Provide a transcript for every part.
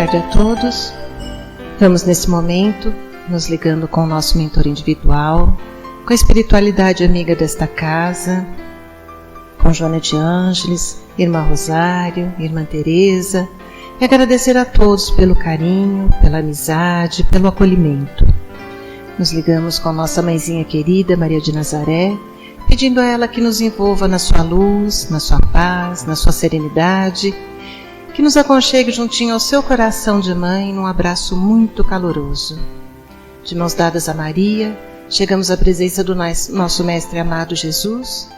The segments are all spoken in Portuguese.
tarde a todos. Vamos nesse momento nos ligando com o nosso mentor individual, com a espiritualidade amiga desta casa, com Joana de Ângeles, Irmã Rosário, Irmã Teresa, e agradecer a todos pelo carinho, pela amizade, pelo acolhimento. Nos ligamos com nossa mãezinha querida, Maria de Nazaré, pedindo a ela que nos envolva na sua luz, na sua paz, na sua serenidade, que nos aconchegue juntinho ao seu coração de mãe num abraço muito caloroso. De mãos dadas a Maria, chegamos à presença do nosso Mestre amado Jesus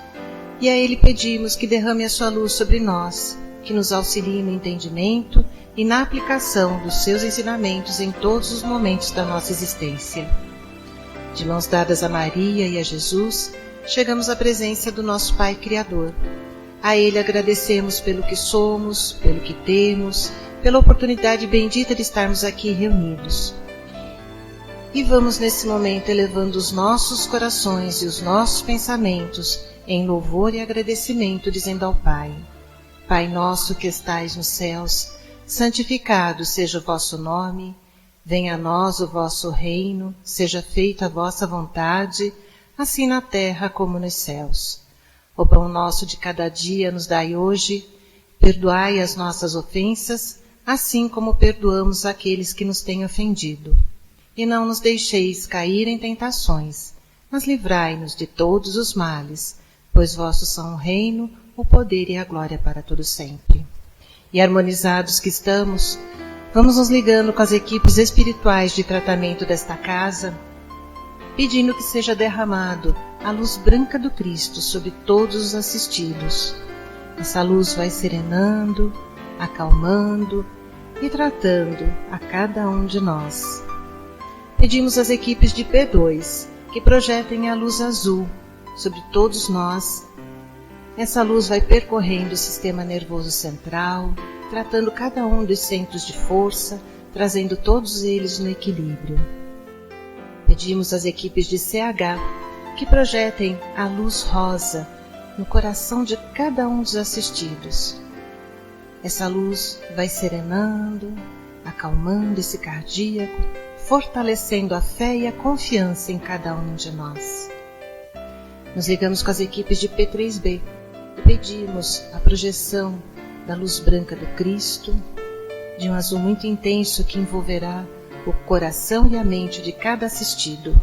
e a Ele pedimos que derrame a sua luz sobre nós, que nos auxilie no entendimento e na aplicação dos seus ensinamentos em todos os momentos da nossa existência. De mãos dadas a Maria e a Jesus, chegamos à presença do nosso Pai Criador. A Ele agradecemos pelo que somos, pelo que temos, pela oportunidade bendita de estarmos aqui reunidos. E vamos nesse momento elevando os nossos corações e os nossos pensamentos em louvor e agradecimento, dizendo ao Pai: Pai nosso que estais nos céus, santificado seja o vosso nome, venha a nós o vosso reino, seja feita a vossa vontade, assim na terra como nos céus. O pão nosso de cada dia nos dai hoje, perdoai as nossas ofensas, assim como perdoamos aqueles que nos têm ofendido. E não nos deixeis cair em tentações, mas livrai-nos de todos os males, pois vossos são o reino, o poder e a glória para todo sempre. E harmonizados que estamos, vamos nos ligando com as equipes espirituais de tratamento desta casa, pedindo que seja derramado a luz branca do Cristo sobre todos os assistidos. Essa luz vai serenando, acalmando e tratando a cada um de nós. Pedimos às equipes de P2 que projetem a luz azul sobre todos nós. Essa luz vai percorrendo o sistema nervoso central, tratando cada um dos centros de força, trazendo todos eles no equilíbrio. Pedimos às equipes de CH que projetem a luz rosa no coração de cada um dos assistidos. Essa luz vai serenando, acalmando esse cardíaco, fortalecendo a fé e a confiança em cada um de nós. Nos ligamos com as equipes de P3B e pedimos a projeção da luz branca do Cristo, de um azul muito intenso que envolverá o coração e a mente de cada assistido.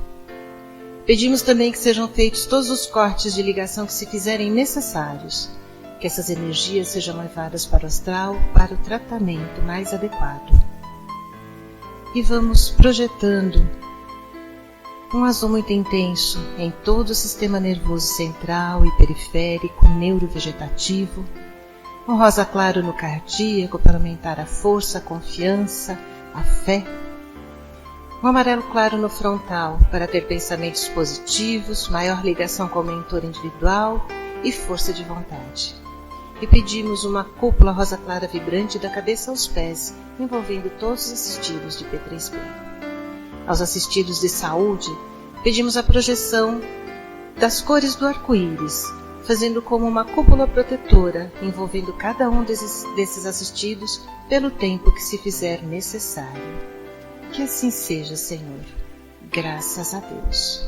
Pedimos também que sejam feitos todos os cortes de ligação que se fizerem necessários, que essas energias sejam levadas para o astral para o tratamento mais adequado. E vamos projetando um azul muito intenso em todo o sistema nervoso central e periférico, neurovegetativo, um rosa claro no cardíaco para aumentar a força, a confiança, a fé, um amarelo claro no frontal para ter pensamentos positivos, maior ligação com o mentor individual e força de vontade. E pedimos uma cúpula rosa clara vibrante da cabeça aos pés, envolvendo todos os assistidos de P3B. Aos assistidos de saúde, pedimos a projeção das cores do arco-íris, fazendo como uma cúpula protetora, envolvendo cada um desses assistidos pelo tempo que se fizer necessário. Que assim seja, Senhor. Graças a Deus.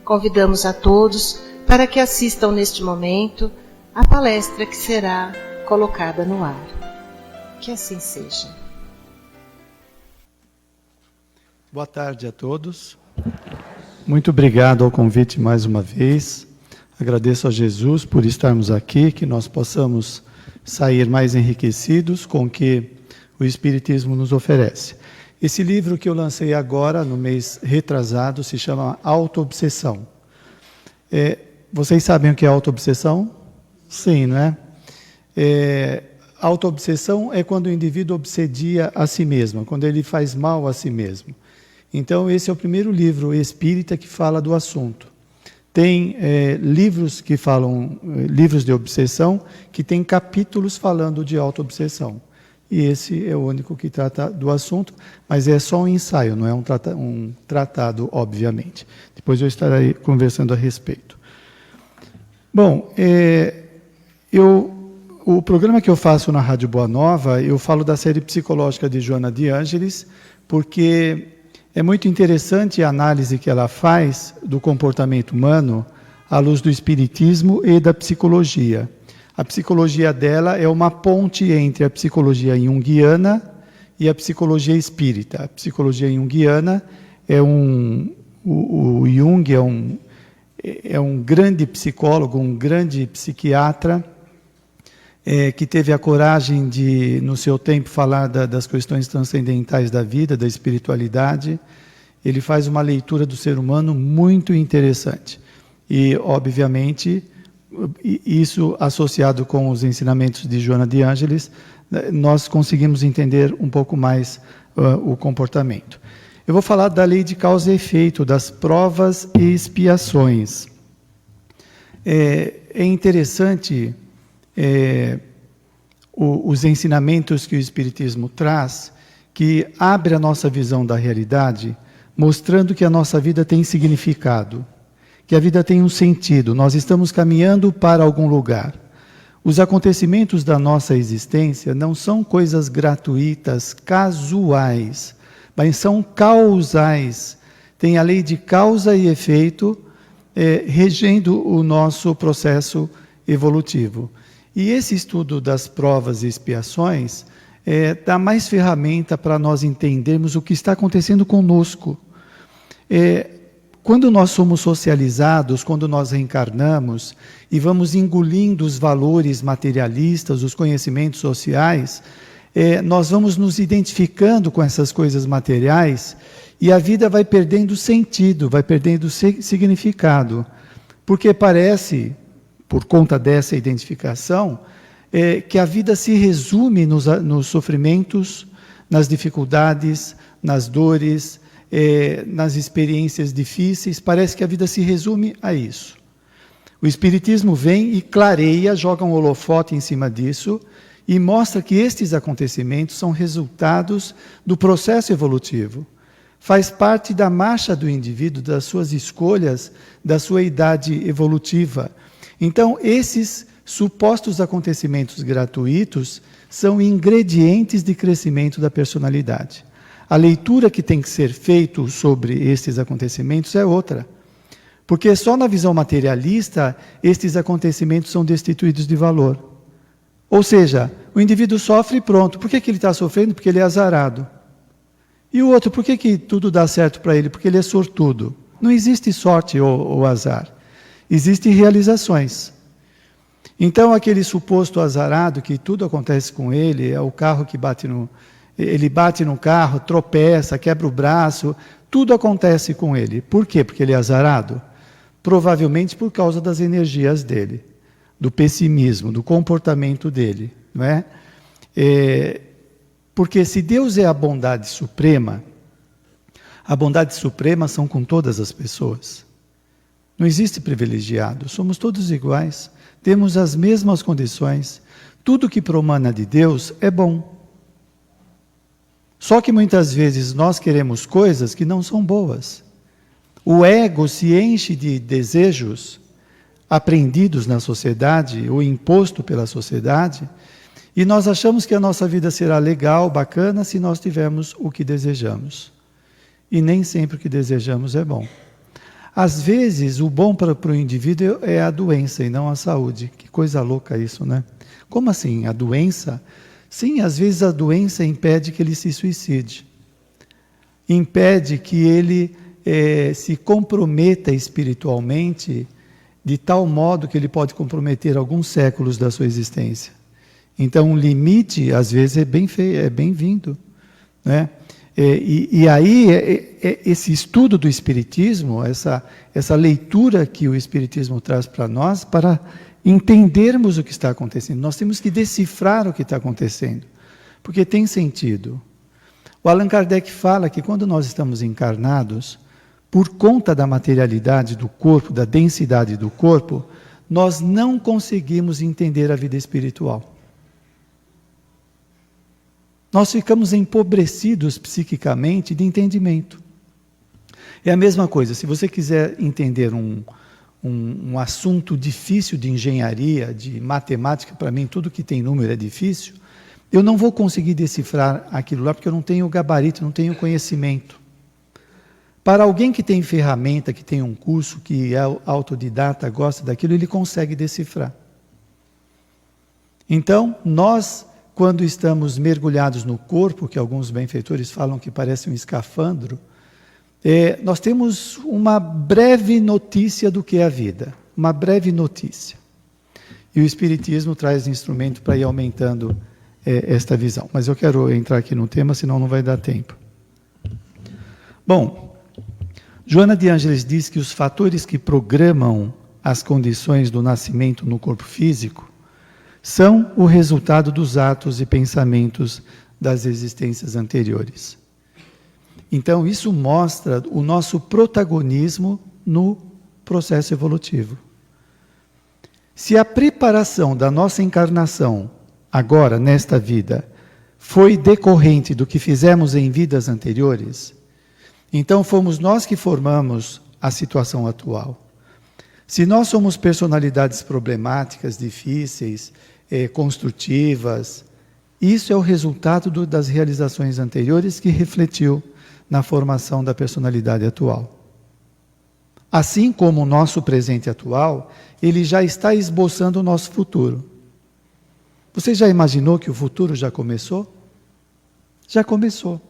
Convidamos a todos para que assistam neste momento a palestra que será colocada no ar. Que assim seja. Boa tarde a todos. Muito obrigado ao convite mais uma vez. Agradeço a Jesus por estarmos aqui, que nós possamos sair mais enriquecidos com o que o Espiritismo nos oferece. Esse livro que eu lancei agora, no mês retrasado, se chama Autoobsessão. Vocês sabem o que é autoobsessão? Sim, não é? Autoobsessão é quando o indivíduo obsedia a si mesmo, quando ele faz mal a si mesmo. Então, esse é o primeiro livro espírita que fala do assunto. Tem livros que falam, livros de obsessão, que tem capítulos falando de autoobsessão. E esse é o único que trata do assunto, mas é só um ensaio, não é um tratado, obviamente. Depois eu estarei conversando a respeito. Bom, eu o programa que eu faço na Rádio Boa Nova, eu falo da série psicológica de Joana de Ângeles, porque é muito interessante a análise que ela faz do comportamento humano à luz do espiritismo e da psicologia. A psicologia dela é uma ponte entre a psicologia junguiana e a psicologia espírita. A psicologia junguiana é o Jung é um grande psicólogo, um grande psiquiatra, que teve a coragem de, no seu tempo, falar das questões transcendentais da vida, da espiritualidade. Ele faz uma leitura do ser humano muito interessante. E, obviamente, isso associado com os ensinamentos de Joana de Ângeles, nós conseguimos entender um pouco mais o comportamento. Eu vou falar da lei de causa e efeito, das provas e expiações. É interessante os ensinamentos que o Espiritismo traz, que abre a nossa visão da realidade, mostrando que a nossa vida tem significado, que a vida tem um sentido, nós estamos caminhando para algum lugar. Os acontecimentos da nossa existência não são coisas gratuitas, casuais, mas são causais. Tem a lei de causa e efeito regendo o nosso processo evolutivo. E esse estudo das provas e expiações dá mais ferramenta para nós entendermos o que está acontecendo conosco. Quando nós somos socializados, quando nós reencarnamos e vamos engolindo os valores materialistas, os conhecimentos sociais, nós vamos nos identificando com essas coisas materiais e a vida vai perdendo sentido, vai perdendo significado. Porque parece, por conta dessa identificação, que a vida se resume nos sofrimentos, nas dificuldades, nas dores, nas experiências difíceis. Parece que a vida se resume a isso. O Espiritismo vem e clareia, joga um holofote em cima disso e mostra que estes acontecimentos são resultados do processo evolutivo. Faz parte da marcha do indivíduo, das suas escolhas, da sua idade evolutiva. Então, esses supostos acontecimentos gratuitos são ingredientes de crescimento da personalidade. A leitura que tem que ser feita sobre estes acontecimentos é outra. Porque só na visão materialista, estes acontecimentos são destituídos de valor. Ou seja, o indivíduo sofre e pronto. Por que ele está sofrendo? Porque ele é azarado. E o outro, por que tudo dá certo para ele? Porque ele é sortudo. Não existe sorte ou azar. Existem realizações. Então, aquele suposto azarado, que tudo acontece com ele, é o carro que ele bate no carro, tropeça, quebra o braço, tudo acontece com ele. Por quê? Porque ele é azarado? Provavelmente por causa das energias dele, do pessimismo, do comportamento dele, não é? Porque se Deus é a bondade suprema são com todas as pessoas. Não existe privilegiado, somos todos iguais, temos as mesmas condições. Tudo que promana de Deus é bom. Só que muitas vezes nós queremos coisas que não são boas. O ego se enche de desejos aprendidos na sociedade, ou imposto pela sociedade, e nós achamos que a nossa vida será legal, bacana, se nós tivermos o que desejamos. E nem sempre o que desejamos é bom. Às vezes, o bom para o indivíduo é a doença e não a saúde. Que coisa louca isso, né? Como assim? A doença? Sim, às vezes a doença impede que ele se suicide. Impede que ele se comprometa espiritualmente de tal modo que ele pode comprometer alguns séculos da sua existência. Então, um limite, às vezes, é bem-vindo, né? E aí, esse estudo do Espiritismo, essa leitura que o Espiritismo traz para nós, para entendermos o que está acontecendo. Nós temos que decifrar o que está acontecendo, porque tem sentido. O Allan Kardec fala que quando nós estamos encarnados, por conta da materialidade do corpo, da densidade do corpo, nós não conseguimos entender a vida espiritual. Nós ficamos empobrecidos psiquicamente de entendimento. É a mesma coisa, se você quiser entender um assunto difícil de engenharia, de matemática, para mim tudo que tem número é difícil, eu não vou conseguir decifrar aquilo lá porque eu não tenho gabarito, não tenho conhecimento. Para alguém que tem ferramenta, que tem um curso, que é autodidata, gosta daquilo, ele consegue decifrar. Então, nós, quando estamos mergulhados no corpo, que alguns benfeitores falam que parece um escafandro, nós temos uma breve notícia do que é a vida, uma breve notícia. E o Espiritismo traz instrumento para ir aumentando esta visão. Mas eu quero entrar aqui no tema, senão não vai dar tempo. Bom, Joana de Ângeles diz que os fatores que programam as condições do nascimento no corpo físico são o resultado dos atos e pensamentos das existências anteriores. Então, isso mostra o nosso protagonismo no processo evolutivo. Se a preparação da nossa encarnação, agora, nesta vida, foi decorrente do que fizemos em vidas anteriores, então fomos nós que formamos a situação atual. Se nós somos personalidades problemáticas, difíceis, construtivas, isso é o resultado das realizações anteriores que refletiu na formação da personalidade atual. Assim como o nosso presente atual, ele já está esboçando o nosso futuro. Você já imaginou que o futuro já começou? Já começou.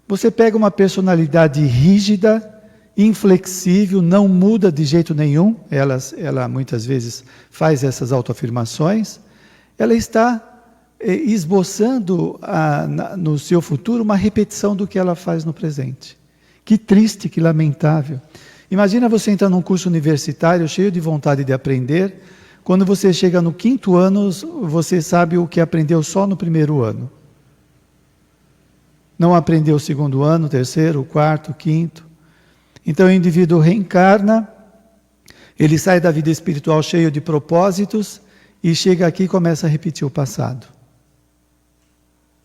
Você pega uma personalidade rígida, inflexível, não muda de jeito nenhum, ela muitas vezes faz essas autoafirmações, ela está esboçando no seu futuro uma repetição do que ela faz no presente. Que triste, que lamentável. Imagina você entrar num curso universitário cheio de vontade de aprender, quando você chega no 5º ano, você sabe o que aprendeu só no 1º ano. Não aprendeu o 2º ano, 3º, 4º, 5º. Então o indivíduo reencarna, ele sai da vida espiritual cheio de propósitos e chega aqui e começa a repetir o passado.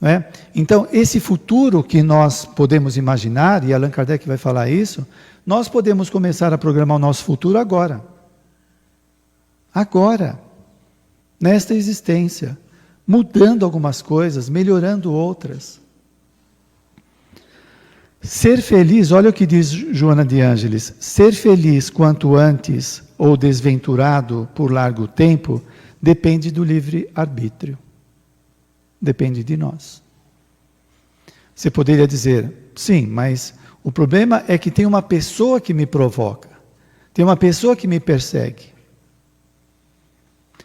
Não é? Então esse futuro que nós podemos imaginar, e Allan Kardec vai falar isso, nós podemos começar a programar o nosso futuro agora. Agora, nesta existência, mudando algumas coisas, melhorando outras. Ser feliz, olha o que diz Joana de Ângeles, ser feliz quanto antes ou desventurado por largo tempo depende do livre-arbítrio. Depende de nós. Você poderia dizer, sim, mas o problema é que tem uma pessoa que me provoca, tem uma pessoa que me persegue.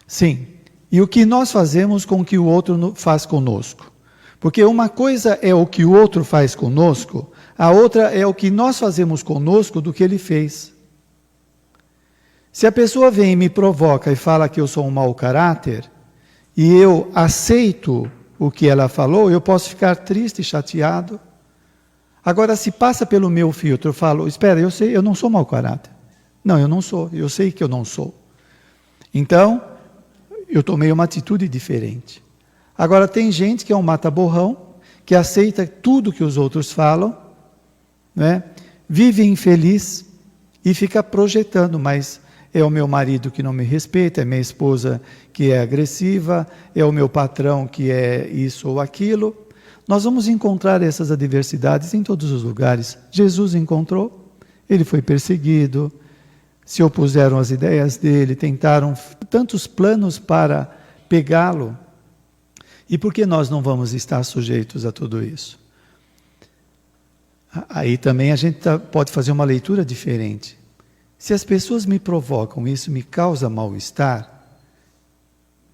Sim, e o que nós fazemos com o que o outro faz conosco? Porque uma coisa é o que o outro faz conosco, a outra é o que nós fazemos conosco do que ele fez. Se a pessoa vem e me provoca e fala que eu sou um mau caráter, e eu aceito o que ela falou, eu posso ficar triste, chateado. Agora, se passa pelo meu filtro, eu falo, espera, eu não sou mau caráter. Não, eu não sou, eu sei que eu não sou. Então, eu tomei uma atitude diferente. Agora, tem gente que é um mata-borrão, que aceita tudo que os outros falam, né? Vive infeliz e fica projetando, mas é o meu marido que não me respeita, é minha esposa que é agressiva, é o meu patrão que é isso ou aquilo. Nós vamos encontrar essas adversidades em todos os lugares. Jesus encontrou, ele foi perseguido, se opuseram às ideias dele, tentaram tantos planos para pegá-lo. E por que nós não vamos estar sujeitos a tudo isso? Aí também a gente pode fazer uma leitura diferente. Se as pessoas me provocam, isso me causa mal-estar,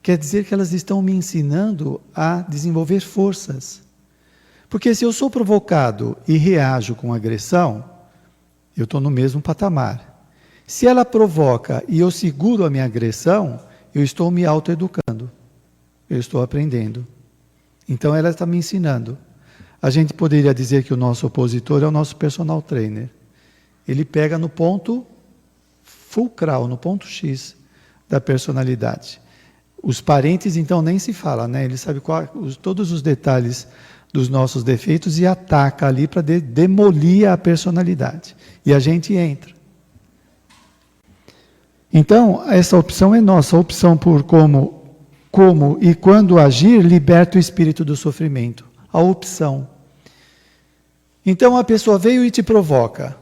quer dizer que elas estão me ensinando a desenvolver forças. Porque se eu sou provocado e reajo com agressão, eu estou no mesmo patamar. Se ela provoca e eu seguro a minha agressão, eu estou me autoeducando. Eu estou aprendendo. Então ela está me ensinando. A gente poderia dizer que o nosso opositor é o nosso personal trainer. Ele pega no ponto fulcral, no ponto X da personalidade. Os parentes, então, nem se fala, né? Ele sabe todos os detalhes dos nossos defeitos e ataca ali para demolir a personalidade. E a gente entra. Então, essa opção é nossa, a opção por como e quando agir liberta o espírito do sofrimento. A opção. Então, a pessoa veio e te provoca,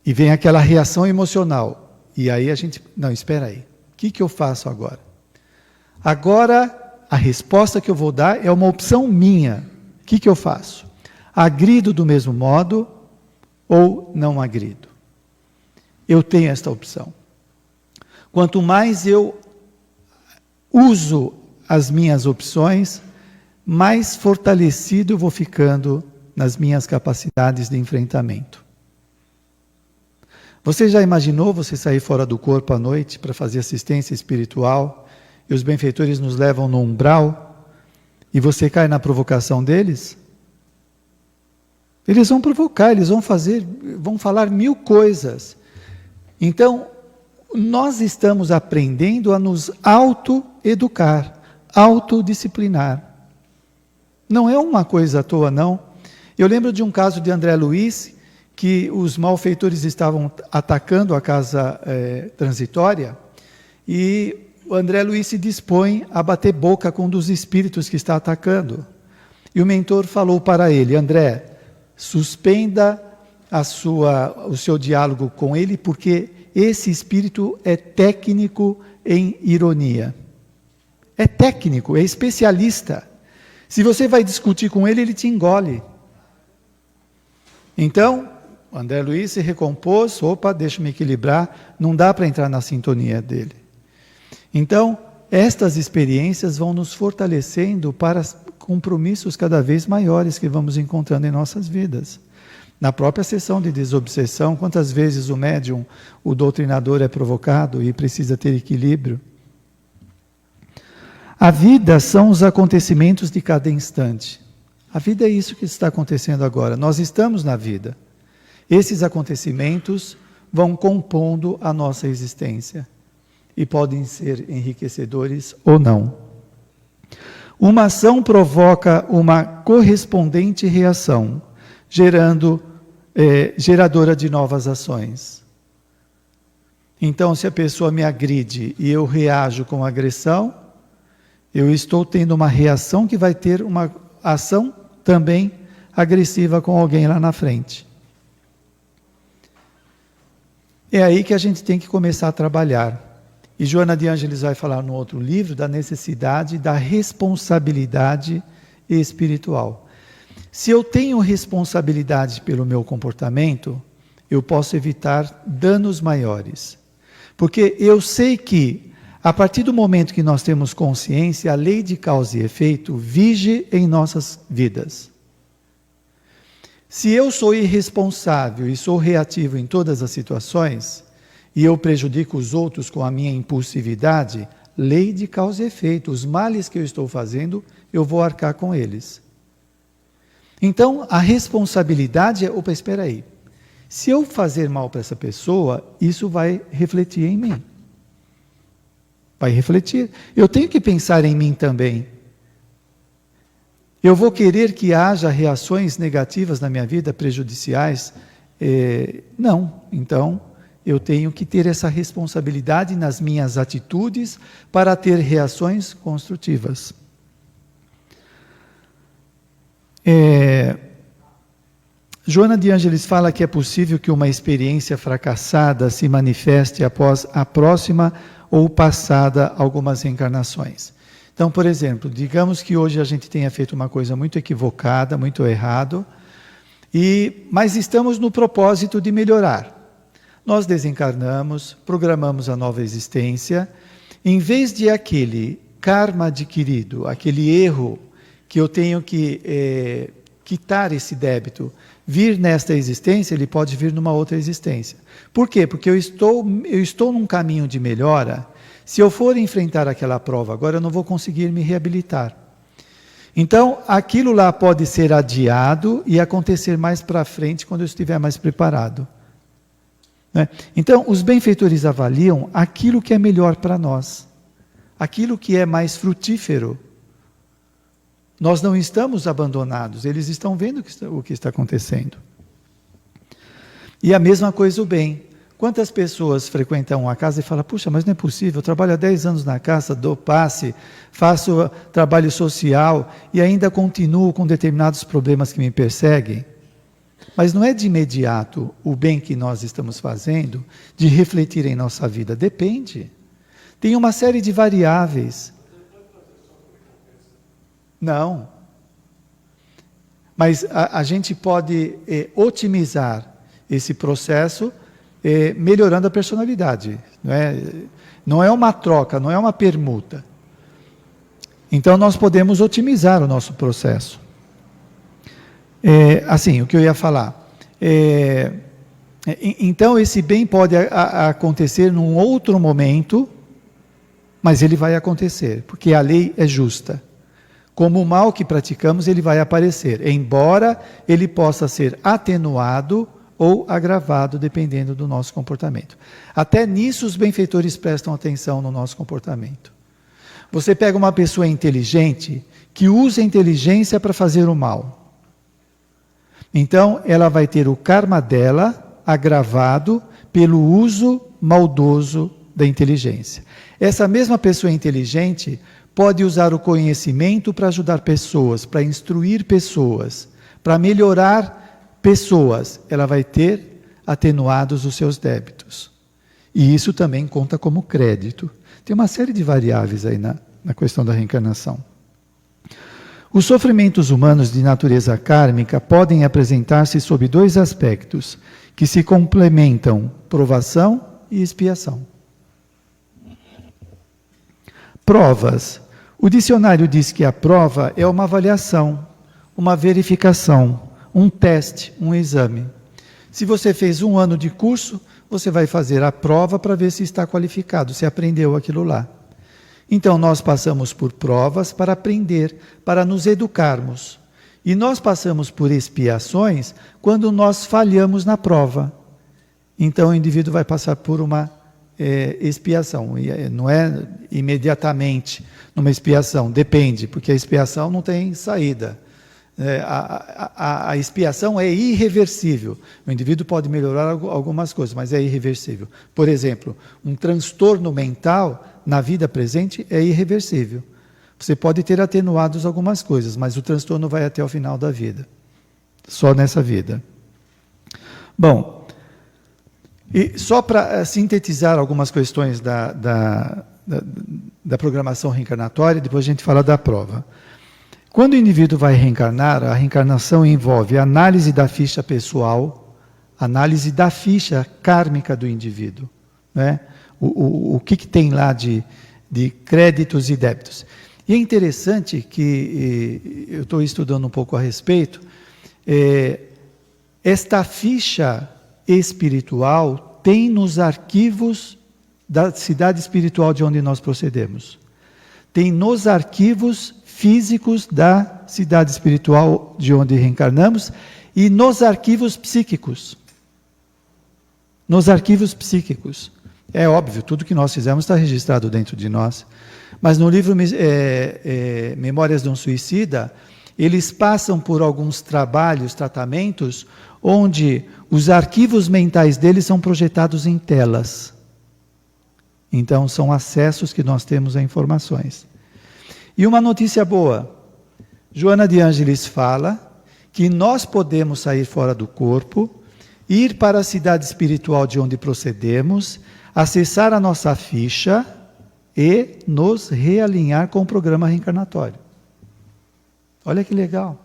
e vem aquela reação emocional. E aí a gente, não, espera aí, o que eu faço agora? Agora, a resposta que eu vou dar é uma opção minha. O que eu faço? Agrido do mesmo modo ou não agrido? Eu tenho esta opção. Quanto mais eu uso as minhas opções, mais fortalecido eu vou ficando nas minhas capacidades de enfrentamento. Você já imaginou você sair fora do corpo à noite para fazer assistência espiritual e os benfeitores nos levam no umbral e você cai na provocação deles? Eles vão provocar, eles vão falar 1000 coisas. Então, nós estamos aprendendo a nos autoeducar, autodisciplinar. Não é uma coisa à toa, não. Eu lembro de um caso de André Luiz, que os malfeitores estavam atacando a casa transitória, e o André Luiz se dispõe a bater boca com um dos espíritos que está atacando. E o mentor falou para ele: André, suspenda o seu diálogo com ele, porque esse espírito é técnico em ironia. É técnico, é especialista. Se você vai discutir com ele, ele te engole. Então, André Luiz se recompôs, deixa eu me equilibrar, não dá para entrar na sintonia dele. Então, estas experiências vão nos fortalecendo para compromissos cada vez maiores que vamos encontrando em nossas vidas. Na própria sessão de desobsessão, quantas vezes o médium, o doutrinador é provocado e precisa ter equilíbrio? A vida são os acontecimentos de cada instante. A vida é isso que está acontecendo agora. Nós estamos na vida. Esses acontecimentos vão compondo a nossa existência e podem ser enriquecedores ou não. Uma ação provoca uma correspondente reação, geradora de novas ações. Então, se a pessoa me agride e eu reajo com agressão, eu estou tendo uma reação que vai ter uma ação também agressiva com alguém lá na frente. É aí que a gente tem que começar a trabalhar. E Joana de Ângeles vai falar no outro livro da necessidade da responsabilidade espiritual. Se eu tenho responsabilidade pelo meu comportamento, eu posso evitar danos maiores. Porque eu sei que, a partir do momento que nós temos consciência, a lei de causa e efeito vige em nossas vidas. Se eu sou irresponsável e sou reativo em todas as situações, e eu prejudico os outros com a minha impulsividade, lei de causa e efeito, os males que eu estou fazendo, eu vou arcar com eles. Então, a responsabilidade é, espera aí, se eu fazer mal para essa pessoa, isso vai refletir em mim. Vai refletir. Eu tenho que pensar em mim também. Eu vou querer que haja reações negativas na minha vida, prejudiciais? Não. Então, eu tenho que ter essa responsabilidade nas minhas atitudes para ter reações construtivas. Joana de Ângeles fala que é possível que uma experiência fracassada se manifeste após a próxima ou passada algumas reencarnações. Então, por exemplo, digamos que hoje a gente tenha feito uma coisa muito equivocada, muito errado, mas estamos no propósito de melhorar. Nós desencarnamos, programamos a nova existência, em vez de aquele karma adquirido, aquele erro que eu tenho que quitar esse débito, vir nesta existência, ele pode vir numa outra existência. Por quê? Porque eu estou num caminho de melhora. Se eu for enfrentar aquela prova agora, eu não vou conseguir me reabilitar. Então, aquilo lá pode ser adiado e acontecer mais para frente, quando eu estiver mais preparado. Né? Então, os benfeitores avaliam aquilo que é melhor para nós, aquilo que é mais frutífero. Nós não estamos abandonados, eles estão vendo o que está acontecendo. E a mesma coisa o bem. Quantas pessoas frequentam a casa e falam, puxa, mas não é possível, eu trabalho há 10 anos na casa, dou passe, faço trabalho social e ainda continuo com determinados problemas que me perseguem? Mas não é de imediato o bem que nós estamos fazendo de refletir em nossa vida, depende. Tem uma série de variáveis. Não. Mas a gente pode otimizar esse processo melhorando a personalidade. Não é uma troca, não é uma permuta. Então nós podemos otimizar o nosso processo. Assim, o que eu ia falar. Então esse bem pode acontecer num outro momento, mas ele vai acontecer, porque a lei é justa. Como o mal que praticamos, ele vai aparecer, embora ele possa ser atenuado ou agravado, dependendo do nosso comportamento. Até nisso os benfeitores prestam atenção no nosso comportamento. Você pega uma pessoa inteligente, que usa a inteligência para fazer o mal. Então, ela vai ter o karma dela agravado pelo uso maldoso da inteligência. Essa mesma pessoa inteligente pode usar o conhecimento para ajudar pessoas, para instruir pessoas, para melhorar pessoas. Ela vai ter atenuados os seus débitos. E isso também conta como crédito. Tem uma série de variáveis aí na questão da reencarnação. Os sofrimentos humanos de natureza kármica podem apresentar-se sob 2 aspectos, que se complementam: provação e expiação. Provas. O dicionário diz que a prova é uma avaliação, uma verificação, um teste, um exame. Se você fez 1 ano de curso, você vai fazer a prova para ver se está qualificado, se aprendeu aquilo lá. Então nós passamos por provas para aprender, para nos educarmos. E nós passamos por expiações quando nós falhamos na prova. Então o indivíduo vai passar por uma expiação, não é imediatamente numa expiação, depende, porque a expiação não tem saída. A expiação é irreversível. O indivíduo pode melhorar algumas coisas, mas é irreversível. Por exemplo, um transtorno mental na vida presente é irreversível. Você pode ter atenuados algumas coisas, mas o transtorno vai até o final da vida. Só nessa vida. Bom, e só para sintetizar algumas questões da programação reencarnatória, depois a gente fala da prova. Quando o indivíduo vai reencarnar, a reencarnação envolve a análise da ficha pessoal, análise da ficha kármica do indivíduo, né? O que tem lá de créditos e débitos. E é interessante que eu estou estudando um pouco a respeito, esta ficha espiritual tem nos arquivos da cidade espiritual de onde nós procedemos. Tem nos arquivos físicos da cidade espiritual de onde reencarnamos e nos arquivos psíquicos. Nos arquivos psíquicos. É óbvio, tudo que nós fizemos está registrado dentro de nós. Mas no livro Memórias de um Suicida, eles passam por alguns trabalhos, tratamentos, onde os arquivos mentais deles são projetados em telas. Então, são acessos que nós temos a informações. E uma notícia boa, Joana de Ângeles fala que nós podemos sair fora do corpo, ir para a cidade espiritual de onde procedemos, acessar a nossa ficha e nos realinhar com o programa reencarnatório. Olha que legal.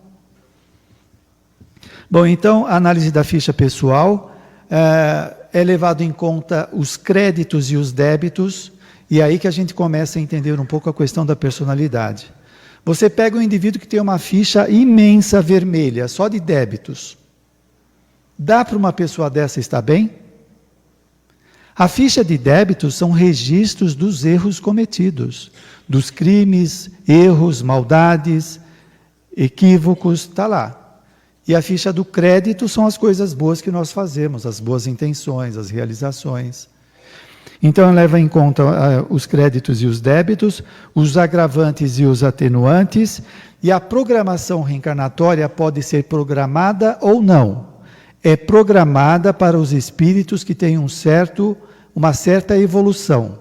Bom, então, a análise da ficha pessoal é levado em conta os créditos e os débitos, e aí que a gente começa a entender um pouco a questão da personalidade. Você pega um indivíduo que tem uma ficha imensa vermelha, só de débitos. Dá para uma pessoa dessa estar bem? A ficha de débitos são registros dos erros cometidos, dos crimes, erros, maldades, equívocos, está lá. E a ficha do crédito são as coisas boas que nós fazemos, as boas intenções, as realizações. Então, leva em conta os créditos e os débitos, os agravantes e os atenuantes, e a programação reencarnatória pode ser programada ou não. é programada para os espíritos que têm uma certa evolução.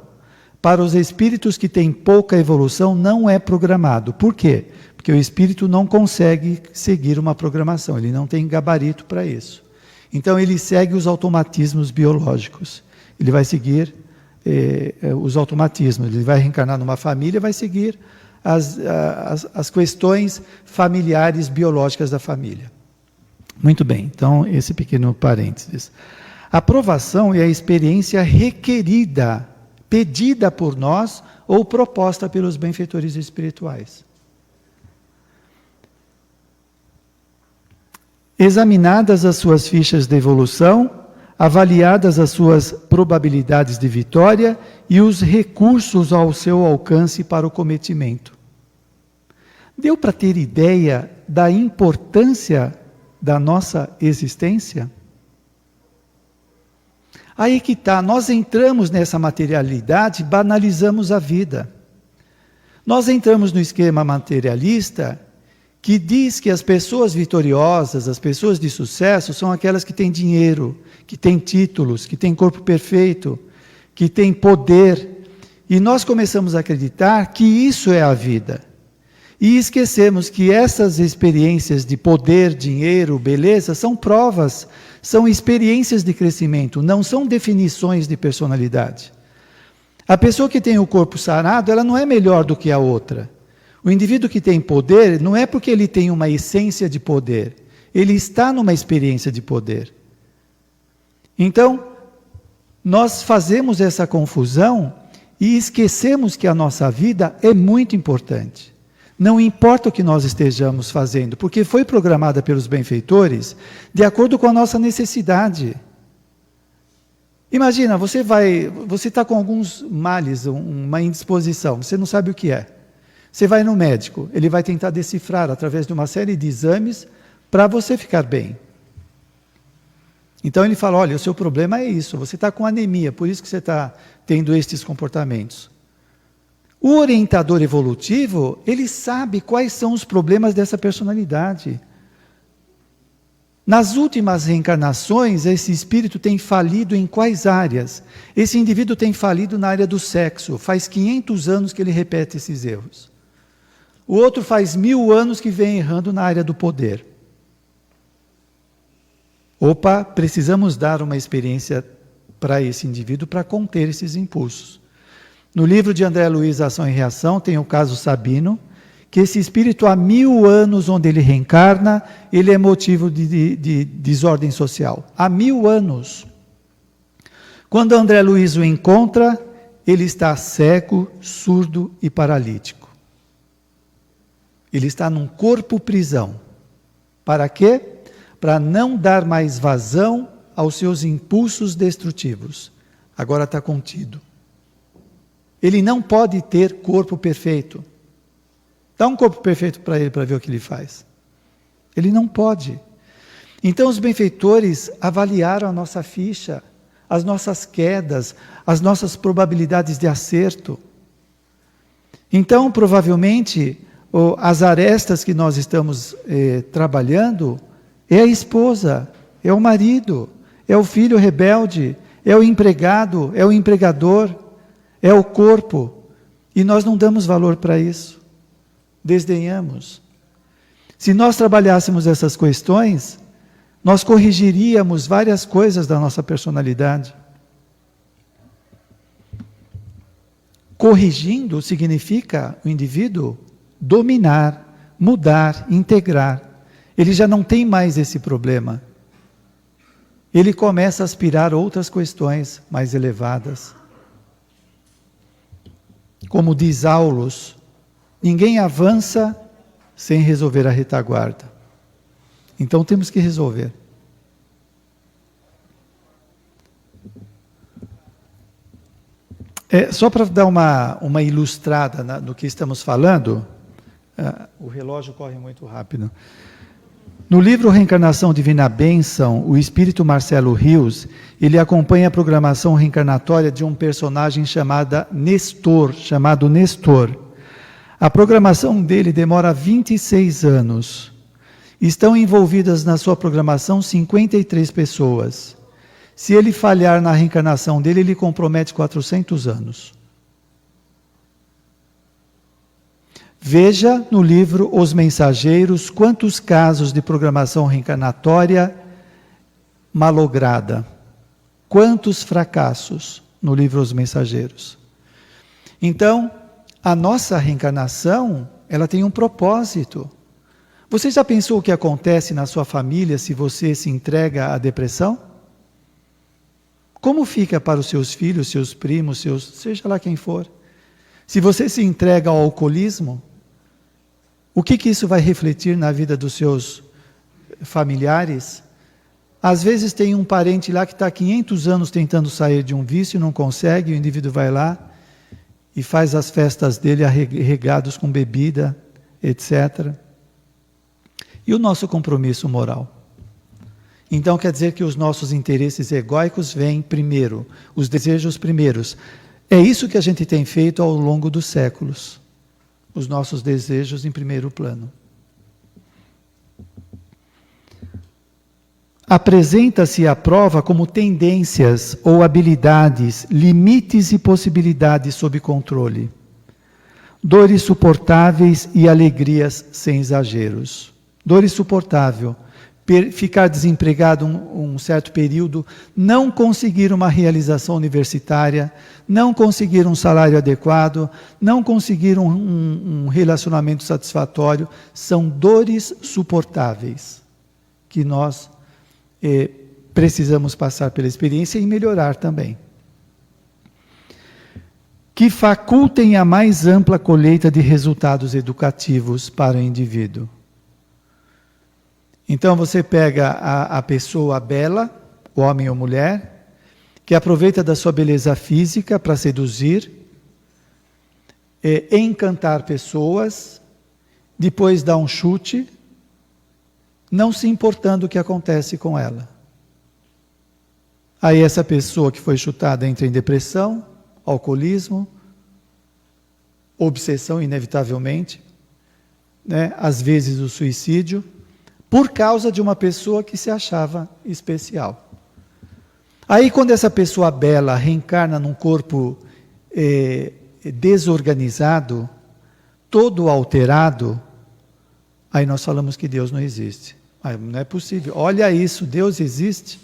Para os espíritos que têm pouca evolução, não é programado. Por quê? Porque o espírito não consegue seguir uma programação, ele não tem gabarito para isso. Então ele segue os automatismos biológicos. Ele vai seguir os automatismos, ele vai reencarnar numa família, vai seguir as questões familiares biológicas da família. Muito bem, então esse pequeno parênteses. A aprovação é a experiência requerida, pedida por nós ou proposta pelos benfeitores espirituais. Examinadas as suas fichas de evolução, avaliadas as suas probabilidades de vitória e os recursos ao seu alcance para o cometimento. Deu para ter ideia da importância da nossa existência? Aí que está, nós entramos nessa materialidade, banalizamos a vida. Nós entramos no esquema materialista que diz que as pessoas vitoriosas, as pessoas de sucesso, são aquelas que têm dinheiro, que têm títulos, que têm corpo perfeito, que têm poder. E nós começamos a acreditar que isso é a vida. E esquecemos que essas experiências de poder, dinheiro, beleza, são provas, são experiências de crescimento, não são definições de personalidade. A pessoa que tem o corpo sarado, ela não é melhor do que a outra. O indivíduo que tem poder, não é porque ele tem uma essência de poder, ele está numa experiência de poder. Então, nós fazemos essa confusão e esquecemos que a nossa vida é muito importante. Não importa o que nós estejamos fazendo, porque foi programada pelos benfeitores de acordo com a nossa necessidade. Imagina, você está com alguns males, uma indisposição, você não sabe o que é. Você vai no médico, ele vai tentar decifrar através de uma série de exames para você ficar bem. Então ele fala, olha, o seu problema é isso, você está com anemia, por isso que você está tendo estes comportamentos. O orientador evolutivo, ele sabe quais são os problemas dessa personalidade. Nas últimas reencarnações, esse espírito tem falido em quais áreas? Esse indivíduo tem falido na área do sexo, faz 500 anos que ele repete esses erros. O outro faz 1000 anos que vem errando na área do poder. Opa, precisamos dar uma experiência para esse indivíduo para conter esses impulsos. No livro de André Luiz, Ação e Reação, tem o caso Sabino, que esse espírito há 1000 anos onde ele reencarna, ele é motivo de desordem social. Há 1000 anos. Quando André Luiz o encontra, ele está cego, surdo e paralítico. Ele está num corpo-prisão. Para quê? Para não dar mais vazão aos seus impulsos destrutivos. Agora está contido. Ele não pode ter corpo perfeito. Dá um corpo perfeito para ele, para ver o que ele faz. Ele não pode. Então os benfeitores avaliaram a nossa ficha, as nossas quedas, as nossas probabilidades de acerto. Então, provavelmente, as arestas que nós estamos trabalhando é a esposa, é o marido, é o filho rebelde, é o empregado, é o empregador, é o corpo. E nós não damos valor para isso. Desdenhamos. Se nós trabalhássemos essas questões, nós corrigiríamos várias coisas da nossa personalidade. Corrigindo significa o indivíduo dominar, mudar, integrar. Ele já não tem mais esse problema. Ele começa a aspirar outras questões mais elevadas. Como diz Aulus, ninguém avança sem resolver a retaguarda. Então temos que resolver. Só para dar uma ilustrada no que estamos falando, o relógio corre muito rápido. No livro Reencarnação Divina Bênção, o espírito Marcelo Rios, ele acompanha a programação reencarnatória de um personagem chamado Nestor. A programação dele demora 26 anos. Estão envolvidas na sua programação 53 pessoas. Se ele falhar na reencarnação dele, ele compromete 400 anos. Veja no livro Os Mensageiros quantos casos de programação reencarnatória malograda. Quantos fracassos no livro Os Mensageiros. Então, a nossa reencarnação, ela tem um propósito. Você já pensou o que acontece na sua família se você se entrega à depressão? Como fica para os seus filhos, seus primos, seja lá quem for? Se você se entrega ao alcoolismo, o que isso vai refletir na vida dos seus familiares? Às vezes tem um parente lá que está há 500 anos tentando sair de um vício e não consegue, o indivíduo vai lá e faz as festas dele regados com bebida, etc. E o nosso compromisso moral? Então quer dizer que os nossos interesses egóicos vêm primeiro, os desejos primeiros. É isso que a gente tem feito ao longo dos séculos. Os nossos desejos em primeiro plano. Apresenta-se a prova como tendências ou habilidades, limites e possibilidades sob controle. Dores suportáveis e alegrias sem exageros. Dor insuportável, ficar desempregado um certo período, não conseguir uma realização universitária, não conseguir um salário adequado, não conseguir um relacionamento satisfatório, são dores suportáveis que nós precisamos passar pela experiência e melhorar também. Que facultem a mais ampla colheita de resultados educativos para o indivíduo. Então você pega a pessoa bela, homem ou mulher, que aproveita da sua beleza física para seduzir, encantar pessoas, depois dá um chute, não se importando o que acontece com ela. Aí essa pessoa que foi chutada entra em depressão, alcoolismo, obsessão inevitavelmente, né? Às vezes o suicídio, por causa de uma pessoa que se achava especial. Aí quando essa pessoa bela reencarna num corpo desorganizado, todo alterado, aí nós falamos que Deus não existe. Não é possível. Olha isso, Deus existe?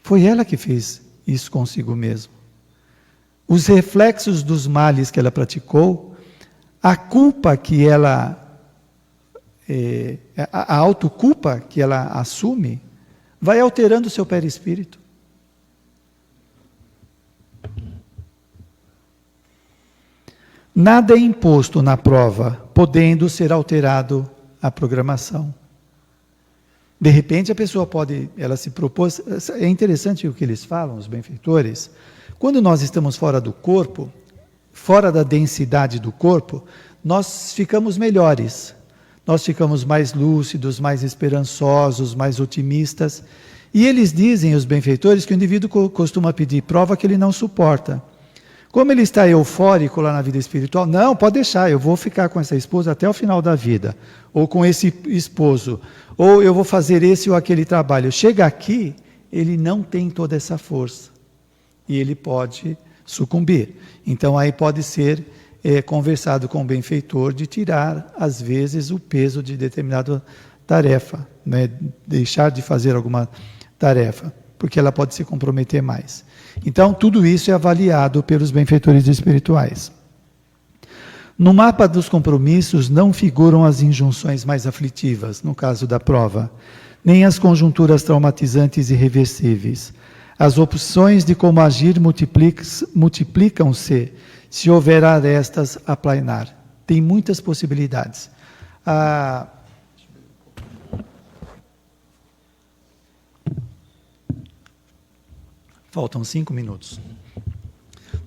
Foi ela que fez isso consigo mesma. Os reflexos dos males que ela praticou, a culpa que ela... a autoculpa que ela assume, vai alterando o seu perispírito. Nada é imposto na prova, podendo ser alterado a programação. De repente a pessoa pode, ela se propôs, é interessante o que eles falam, os benfeitores, quando nós estamos fora do corpo, fora da densidade do corpo, nós ficamos melhores, nós ficamos mais lúcidos, mais esperançosos, mais otimistas, e eles dizem, os benfeitores, que o indivíduo costuma pedir prova que ele não suporta. Como ele está eufórico lá na vida espiritual, não, pode deixar, eu vou ficar com essa esposa até o final da vida, ou com esse esposo, ou eu vou fazer esse ou aquele trabalho. Chega aqui, ele não tem toda essa força, e ele pode sucumbir. Então aí pode ser conversado com o benfeitor de tirar, às vezes, o peso de determinada tarefa, né? Deixar de fazer alguma tarefa, porque ela pode se comprometer mais. Então, tudo isso é avaliado pelos benfeitores espirituais. No mapa dos compromissos não figuram as injunções mais aflitivas, no caso da prova, nem as conjunturas traumatizantes e irreversíveis. As opções de como agir multiplicam-se se houver arestas a plainar. Tem muitas possibilidades. Faltam 5 minutos.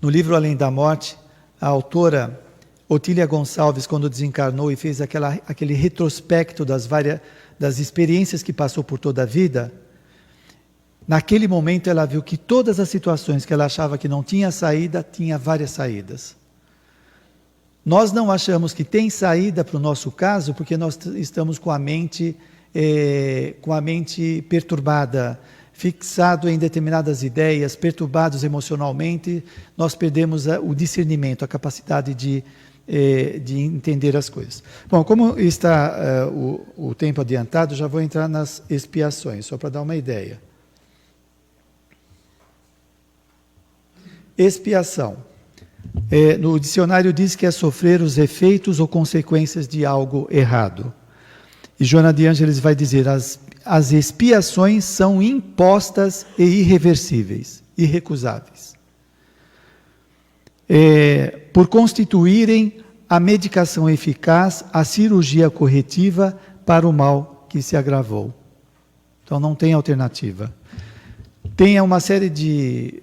No livro Além da Morte, a autora Otília Gonçalves, quando desencarnou e fez aquele retrospecto das experiências que passou por toda a vida, naquele momento ela viu que todas as situações que ela achava que não tinha saída, tinha várias saídas. Nós não achamos que tem saída para o nosso caso porque nós estamos com a mente perturbada, fixado em determinadas ideias, perturbados emocionalmente, nós perdemos o discernimento, a capacidade de entender as coisas. Bom, como está o tempo adiantado, já vou entrar nas expiações, só para dar uma ideia. Expiação. No dicionário diz que é sofrer os efeitos ou consequências de algo errado. E Joana de Ângeles vai dizer, as expiações são impostas e irreversíveis, irrecusáveis. Por constituírem a medicação eficaz, a cirurgia corretiva para o mal que se agravou. Então não tem alternativa. Tem uma série de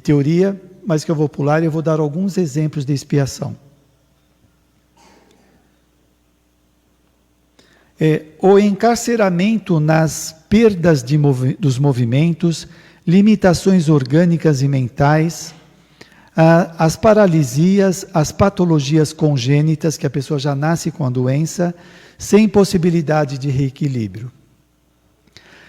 teoria, mas que eu vou pular e eu vou dar alguns exemplos de expiação. O encarceramento nas perdas dos movimentos, limitações orgânicas e mentais, as paralisias, as patologias congênitas, que a pessoa já nasce com a doença, sem possibilidade de reequilíbrio.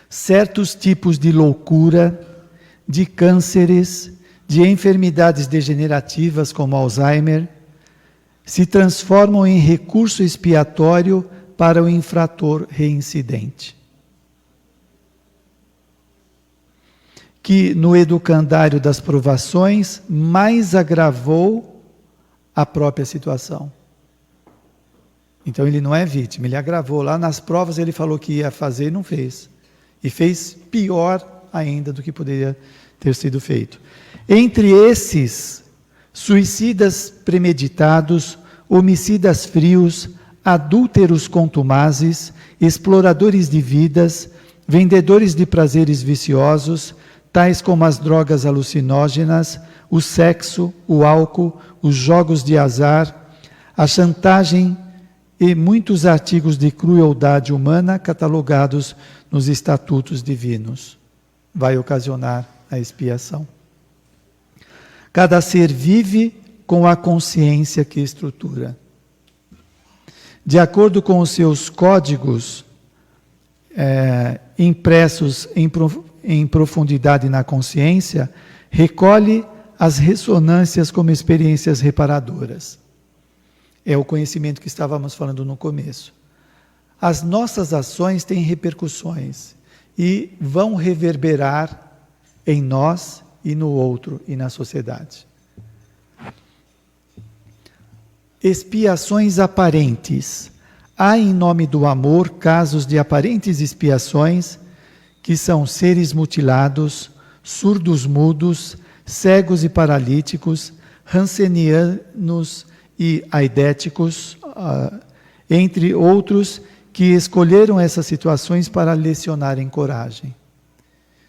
Certos tipos de loucura, de cânceres, de enfermidades degenerativas como Alzheimer, se transformam em recurso expiatório para o infrator reincidente. Que no educandário das provações mais agravou a própria situação. Então ele não é vítima, ele agravou. Lá nas provas ele falou que ia fazer e não fez. E fez pior ainda do que poderia ter sido feito. Entre esses, suicidas premeditados, homicidas frios, adúlteros contumazes, exploradores de vidas, vendedores de prazeres viciosos, tais como as drogas alucinógenas, o sexo, o álcool, os jogos de azar, a chantagem e muitos artigos de crueldade humana catalogados nos estatutos divinos. Vai ocasionar a expiação. Cada ser vive com a consciência que estrutura. De acordo com os seus códigos impressos em profundidade na consciência, recolhe as ressonâncias como experiências reparadoras. É o conhecimento que estávamos falando no começo. As nossas ações têm repercussões e vão reverberar em nós e no outro e na sociedade. Expiações aparentes. Há em nome do amor casos de aparentes expiações que são seres mutilados, surdos mudos, cegos e paralíticos, rancenianos e aidéticos, entre outros que escolheram essas situações para lecionarem coragem.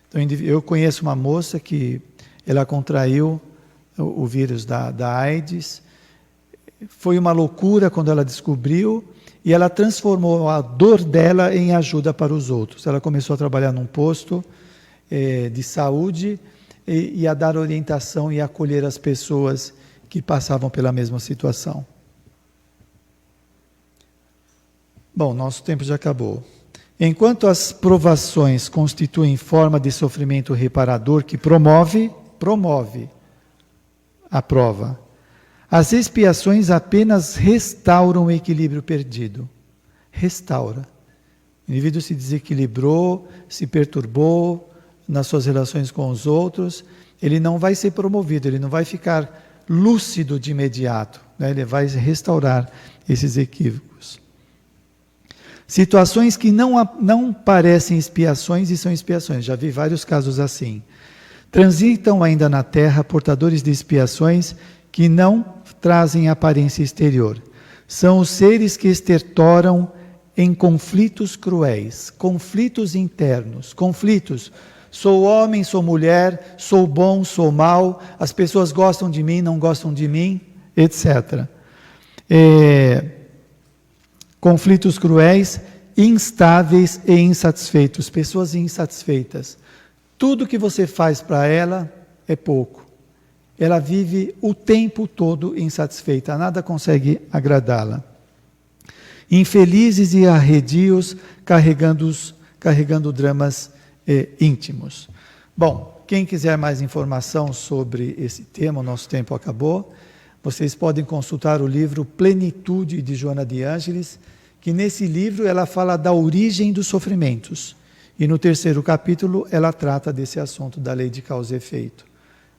Então, eu conheço uma moça que ela contraiu o vírus da AIDS. Foi uma loucura quando ela descobriu e ela transformou a dor dela em ajuda para os outros. Ela começou a trabalhar num posto de saúde e a dar orientação e acolher as pessoas que passavam pela mesma situação. Bom, nosso tempo já acabou. Enquanto as provações constituem forma de sofrimento reparador que promove a prova, as expiações apenas restauram o equilíbrio perdido. Restaura. O indivíduo se desequilibrou, se perturbou nas suas relações com os outros, ele não vai ser promovido, ele não vai ficar lúcido de imediato, né? Ele vai restaurar esses equívocos. Situações que não parecem expiações e são expiações, já vi vários casos assim. Transitam ainda na terra portadores de expiações que não trazem aparência exterior. São os seres que estertoram em conflitos cruéis, conflitos internos, conflitos. Sou homem, sou mulher, sou bom, sou mau, as pessoas gostam de mim, não gostam de mim, etc. Conflitos cruéis, instáveis e insatisfeitos, pessoas insatisfeitas. Tudo que você faz para ela é pouco. ela vive o tempo todo insatisfeita, nada consegue agradá-la. Infelizes e arredios, carregando dramas íntimos. Bom, quem quiser mais informação sobre esse tema, o nosso tempo acabou, vocês podem consultar o livro Plenitude, de Joana de Ângeles, que nesse livro ela fala da origem dos sofrimentos. E no 3º capítulo ela trata desse assunto da lei de causa e efeito,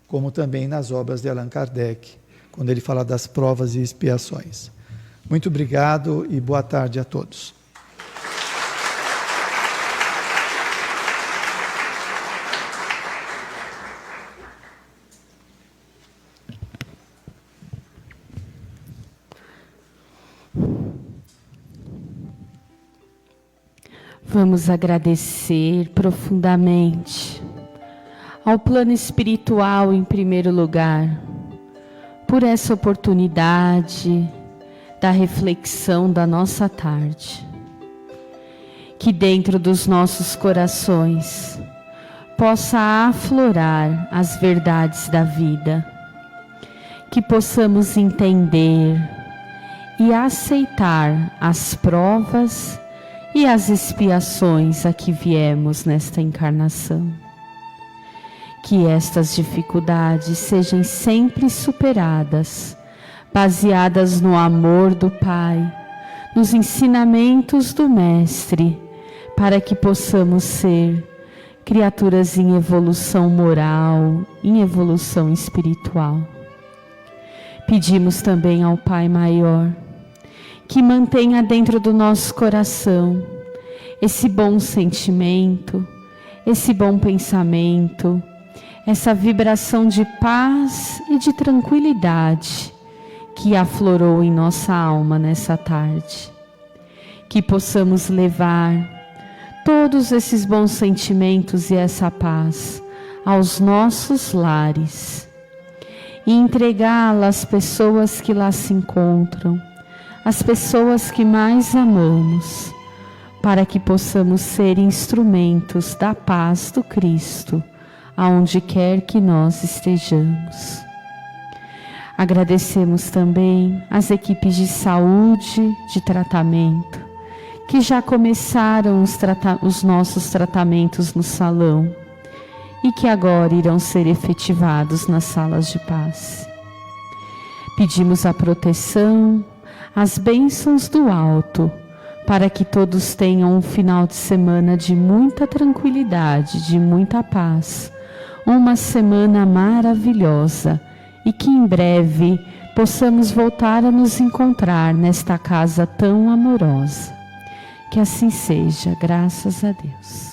como também nas obras de Allan Kardec, quando ele fala das provas e expiações. Muito obrigado e boa tarde a todos. Vamos agradecer profundamente ao plano espiritual, em primeiro lugar, por essa oportunidade da reflexão da nossa tarde. Que dentro dos nossos corações possa aflorar as verdades da vida, que possamos entender e aceitar as provas e as expiações a que viemos nesta encarnação. Que estas dificuldades sejam sempre superadas, baseadas no amor do Pai, nos ensinamentos do Mestre, para que possamos ser criaturas em evolução moral, em evolução espiritual. Pedimos também ao Pai Maior que mantenha dentro do nosso coração esse bom sentimento, esse bom pensamento, essa vibração de paz e de tranquilidade que aflorou em nossa alma nessa tarde. Que possamos levar todos esses bons sentimentos e essa paz aos nossos lares e entregá-la às pessoas que lá se encontram, as pessoas que mais amamos, para que possamos ser instrumentos da paz do Cristo, aonde quer que nós estejamos. Agradecemos também as equipes de saúde, de tratamento, que já começaram os nossos tratamentos no salão e que agora irão ser efetivados nas salas de passe. Pedimos a proteção, as bênçãos do alto, para que todos tenham um final de semana de muita tranquilidade, de muita paz, uma semana maravilhosa, e que em breve possamos voltar a nos encontrar nesta casa tão amorosa. Que assim seja, graças a Deus.